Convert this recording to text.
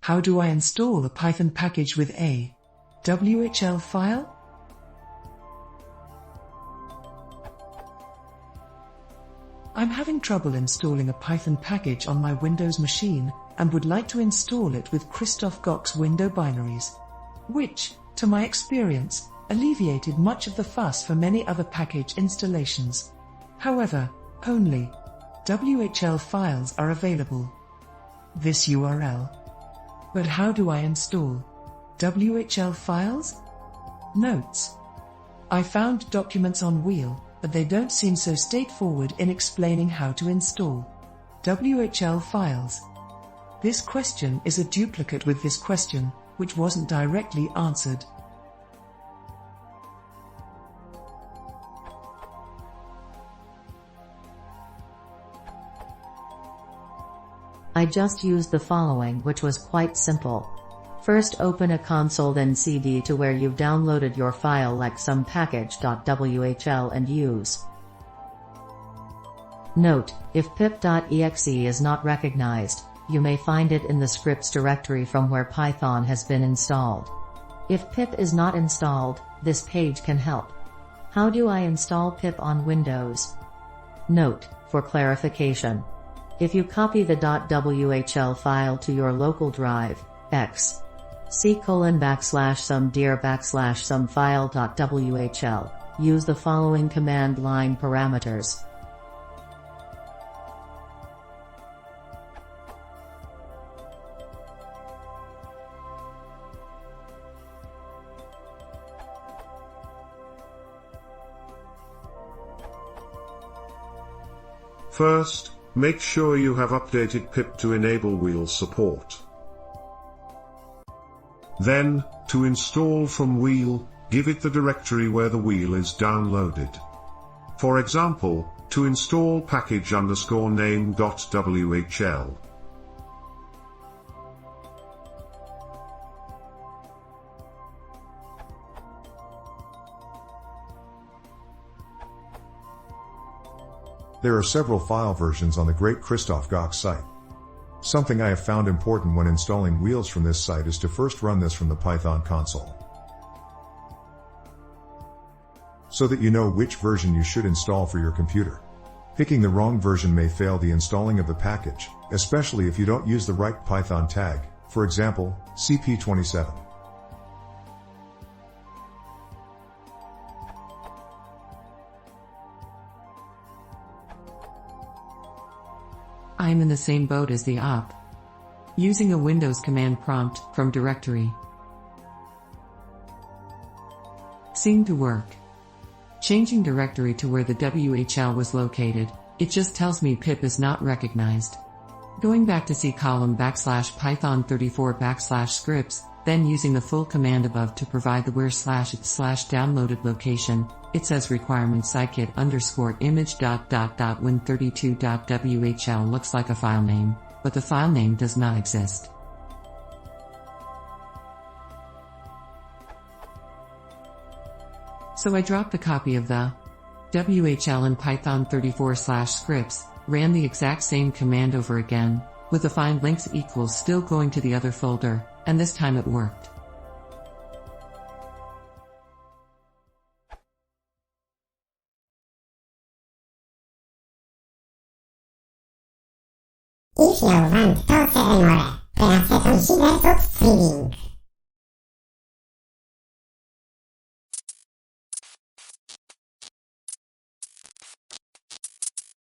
How do I install a Python package with a WHL file? I'm having trouble installing a Python package on my Windows machine and would like to install it with Christoph Gock's window binaries, which, to my experience, alleviated much of the fuss for many other package installations. However, only WHL files are available. This URL. But how do I install WHL files? Notes. I found documents on Wheel, but they don't seem so straightforward in explaining how to install WHL files. This question is a duplicate with this question, which wasn't directly answered. I just used the following, which was quite simple. First open a console, then cd to where you've downloaded your file like some package.whl and use. Note, if pip.exe is not recognized, you may find it in the scripts directory from where Python has been installed. If pip is not installed, this page can help. How do I install pip on Windows? Note, for clarification. If you copy the .whl file to your local drive, /some file.whl, use the following command line parameters. First, make sure you have updated pip to enable wheel support. Then, to install from wheel, give it the directory where the wheel is downloaded. For example, to install package_name.whl. There are several file versions on the great Christoph Gock site. Something I have found important when installing wheels from this site is to first run this from the Python console, so that you know which version you should install for your computer. Picking the wrong version may fail the installing of the package, especially if you don't use the right Python tag, for example, CP27. I'm in the same boat as the op. Using a Windows command prompt from directory seemed to work. Changing directory to where the WHL was located, it just tells me pip is not recognized. Going back to C column /python34 /scripts, then using the full command above to provide the where/it/downloaded location, it says requirement scikit_image.win32.whl looks like a file name, but the file name does not exist. So I dropped a copy of the WHL in python34/scripts, ran the exact same command over again, with the find links equals still going to the other folder, and this time it worked. Jeśli want to more, pracę to źle pod streaming.